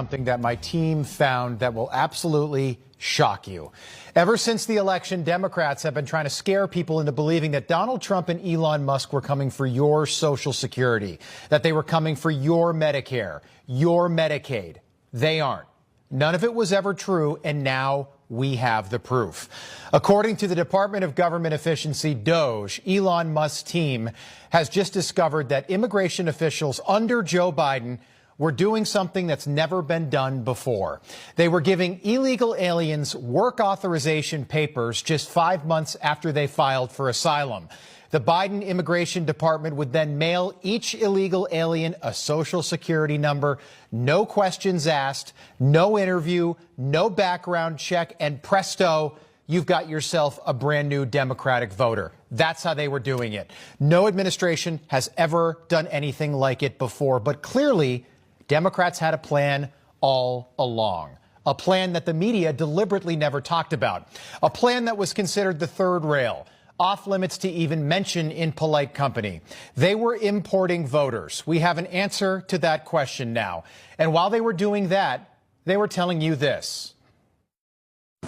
Something that my team found that will absolutely shock you. Ever since the election, Democrats have been trying to scare people into believing that Donald Trump and Elon Musk were coming for your Social Security, that they were coming for your Medicare, your Medicaid. They aren't. None of it was ever true, and now we have the proof. According to the Department of Government Efficiency, DOGE, Elon Musk's team has just discovered that immigration officials under Joe Biden were doing something that's never been done before. They were giving illegal aliens work authorization papers just 5 months after they filed for asylum. The Biden Immigration Department would then mail each illegal alien a Social Security number, no questions asked, no interview, no background check, and presto, you've got yourself a brand new Democratic voter. That's how they were doing it. No administration has ever done anything like it before, but clearly Democrats had a plan all along, a plan that the media deliberately never talked about, a plan that was considered the third rail, off limits to even mention in polite company. They were importing voters. We have an answer to that question now. And while they were doing that, they were telling you this.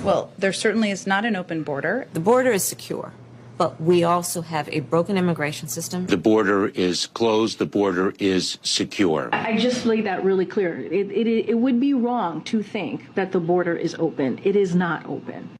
Well, there certainly is not an open border. The border is secure, but we also have a broken immigration system. The border is closed. The border is secure. I just laid that really clear. It would be wrong to think that the border is open. It is not open.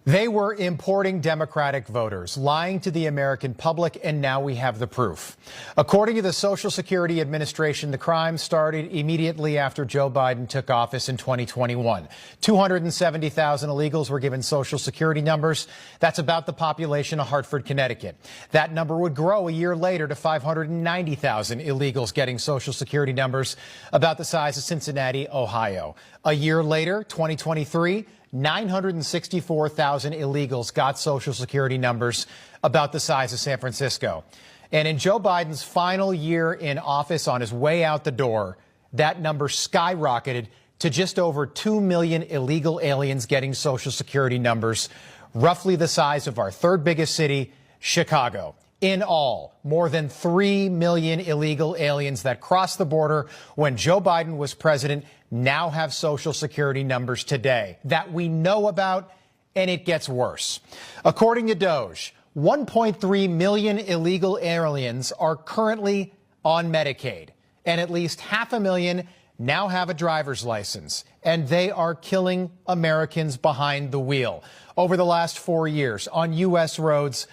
They were importing Democratic voters, lying to the American public, and now we have the proof. According to the Social Security Administration, the crime started immediately after Joe Biden took office in 2021. 270,000 illegals were given Social Security numbers. That's about the population of Hartford, Connecticut. That number would grow a year later to 590,000 illegals getting Social Security numbers, about the size of Cincinnati, Ohio. A year later, 2023, 964,000 illegals got Social Security numbers, about the size of San Francisco. And in Joe Biden's final year in office, on his way out the door, that number skyrocketed to just over 2 million illegal aliens getting Social Security numbers, roughly the size of our third biggest city, Chicago. In all, more than 3 million illegal aliens that crossed the border when Joe Biden was president now have Social Security numbers today that we know about, and it gets worse. According to DOGE, 1.3 million illegal aliens are currently on Medicaid, and at least 500,000 now have a driver's license, and they are killing Americans behind the wheel. Over the last 4 years on U.S. roads,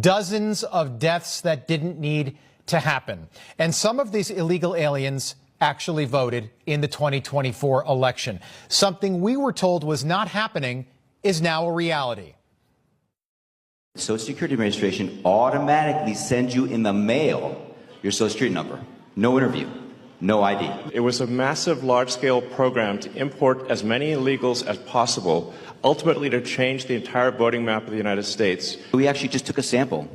dozens of deaths that didn't need to happen. And some of these illegal aliens actually voted in the 2024 election. Something we were told was not happening is now a reality. The Social Security Administration automatically sends you in the mail your Social Security number. No interview, no ID. It was a massive, large-scale program to import as many illegals as possible, ultimately to change the entire voting map of the United States. We actually just took a sample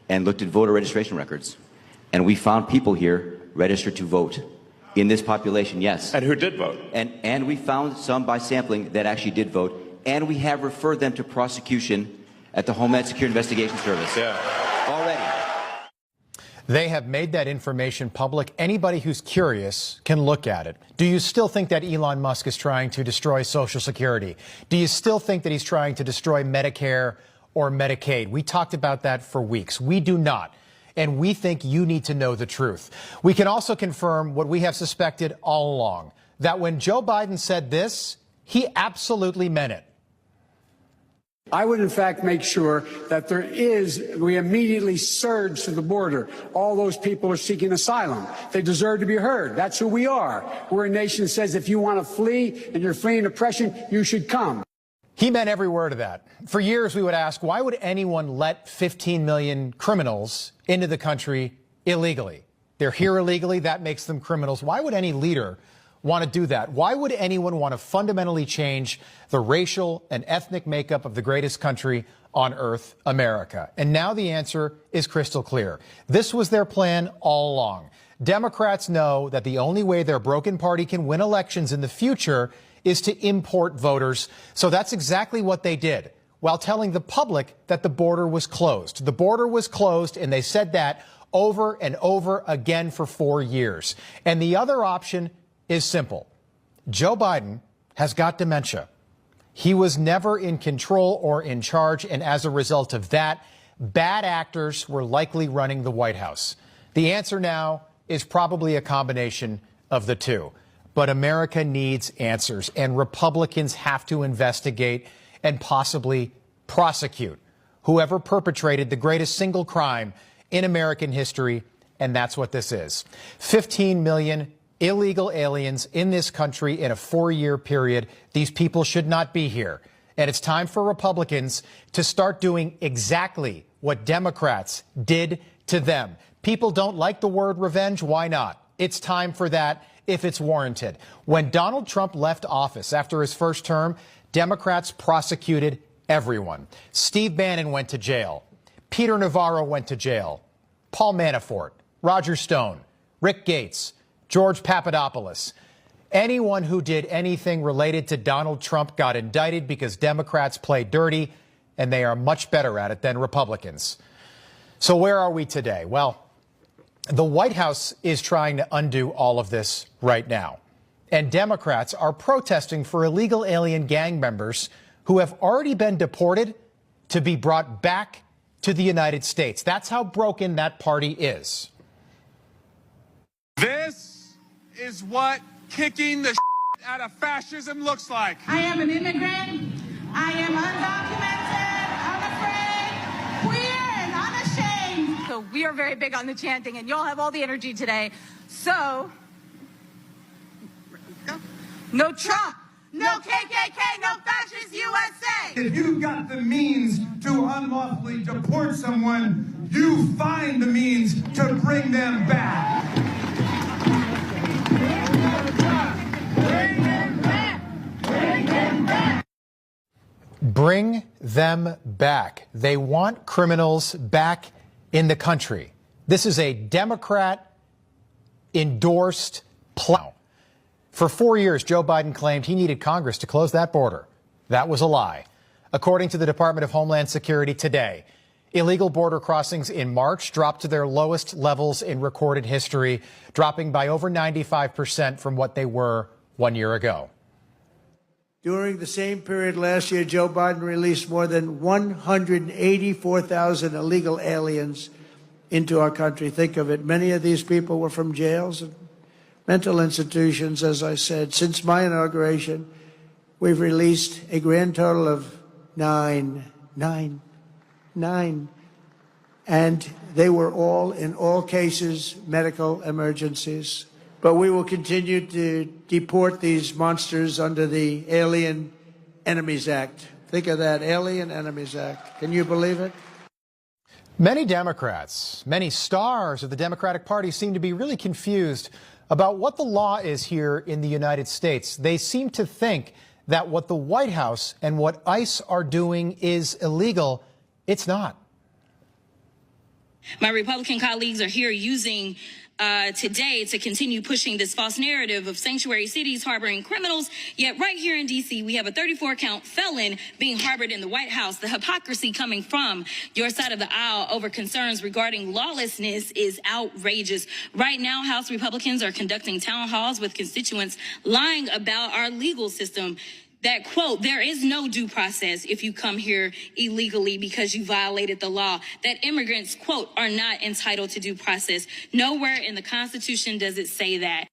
and looked at voter registration records, and we found people here registered to vote. In this population, yes. And who did vote? And we found some by sampling that actually did vote, and we have referred them to prosecution at the Homeland Security Investigation Service. Yeah. Already. They have made that information public. Anybody who's curious can look at it. Do you still think that Elon Musk is trying to destroy Social Security? Do you still think that he's trying to destroy Medicare or Medicaid? We talked about that for weeks. We do not. And we think you need to know the truth. We can also confirm what we have suspected all along, that when Joe Biden said this, he absolutely meant it. I would, in fact, make sure that we immediately surge to the border. All those people are seeking asylum. They deserve to be heard. That's who we are. We're a nation that says if you want to flee and you're fleeing oppression, you should come. He meant every word of that. For years, we would ask, why would anyone let 15 million criminals into the country illegally? They're here illegally. That makes them criminals. Why would any leader want to do that? Why would anyone want to fundamentally change the racial and ethnic makeup of the greatest country on earth, America? And now the answer is crystal clear. This was their plan all along. Democrats know that the only way their broken party can win elections in the future is to import voters. So that's exactly what they did, while telling the public that the border was closed. The border was closed, and they said that over and over again for 4 years. And the other option is simple. Joe Biden has got dementia. He was never in control or in charge, and as a result of that, bad actors were likely running the White House. The answer now is probably a combination of the two. But America needs answers, and Republicans have to investigate and possibly prosecute whoever perpetrated the greatest single crime in American history, and that's what this is. 15 million illegal aliens in this country in a 4-year period. These people should not be here. And it's time for Republicans to start doing exactly what Democrats did to them. People don't like the word revenge. Why not? It's time for that if it's warranted. When Donald Trump left office after his first term, Democrats prosecuted everyone. Steve Bannon went to jail. Peter Navarro went to jail. Paul Manafort, Roger Stone, Rick Gates, George Papadopoulos. Anyone who did anything related to Donald Trump got indicted because Democrats play dirty, and they are much better at it than Republicans. So where are we today? Well, the White House is trying to undo all of this right now. And Democrats are protesting for illegal alien gang members who have already been deported to be brought back to the United States. That's how broken that party is. This is what kicking the out of fascism looks like. I am an immigrant. I am undocumented, unafraid, queer, and unashamed. So we are very big on the chanting, and y'all have all the energy today. So, no Trump, no KKK, no fascist USA. If you've got the means to unlawfully deport someone, you find the means to bring them back. Bring them back. They want criminals back in the country. This is a Democrat-endorsed plan. For 4 years, Joe Biden claimed he needed Congress to close that border. That was a lie. According to the Department of Homeland Security today, illegal border crossings in March dropped to their lowest levels in recorded history, dropping by over 95% from what they were 1 year ago. During the same period last year, Joe Biden released more than 184,000 illegal aliens into our country. Think of it. Many of these people were from jails and mental institutions, as I said. Since my inauguration, we've released a grand total of nine. And they were all, in all cases, medical emergencies. But we will continue to deport these monsters under the Alien Enemies Act. Think of that, Alien Enemies Act. Can you believe it? Many Democrats, many stars of the Democratic Party seem to be really confused about what the law is here in the United States. They seem to think that what the White House and what ICE are doing is illegal. It's not. My Republican colleagues are here using today to continue pushing this false narrative of sanctuary cities harboring criminals. Yet right here in D.C., we have a 34-count felon being harbored in the White House. The hypocrisy coming from your side of the aisle over concerns regarding lawlessness is outrageous. Right now, House Republicans are conducting town halls with constituents lying about our legal system. That, quote, there is no due process if you come here illegally because you violated the law. That immigrants, quote, are not entitled to due process. Nowhere in the Constitution does it say that.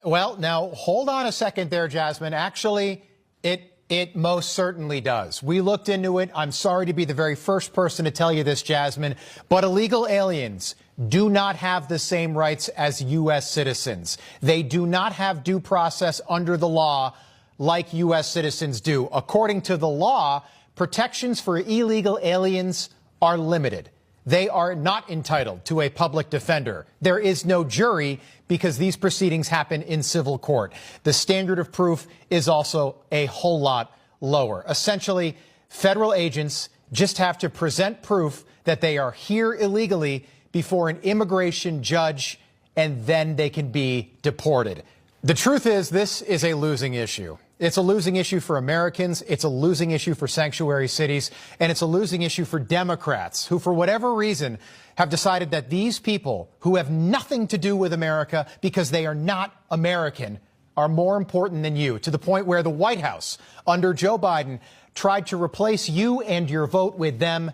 Well, now, hold on a second there, Jasmine. Actually, it most certainly does. We looked into it. I'm sorry to be the very first person to tell you this, Jasmine, but illegal aliens do not have the same rights as U.S. citizens. They do not have due process under the law like U.S. citizens do. According to the law, protections for illegal aliens are limited. They are not entitled to a public defender. There is no jury because these proceedings happen in civil court. The standard of proof is also a whole lot lower. Essentially, federal agents just have to present proof that they are here illegally before an immigration judge, and then they can be deported. The truth is, this is a losing issue. It's a losing issue for Americans, it's a losing issue for sanctuary cities, and it's a losing issue for Democrats who, for whatever reason, have decided that these people who have nothing to do with America because they are not American are more important than you, to the point where the White House, under Joe Biden, tried to replace you and your vote with them.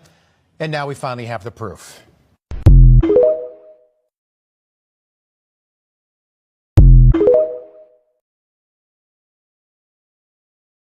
And now we finally have the proof.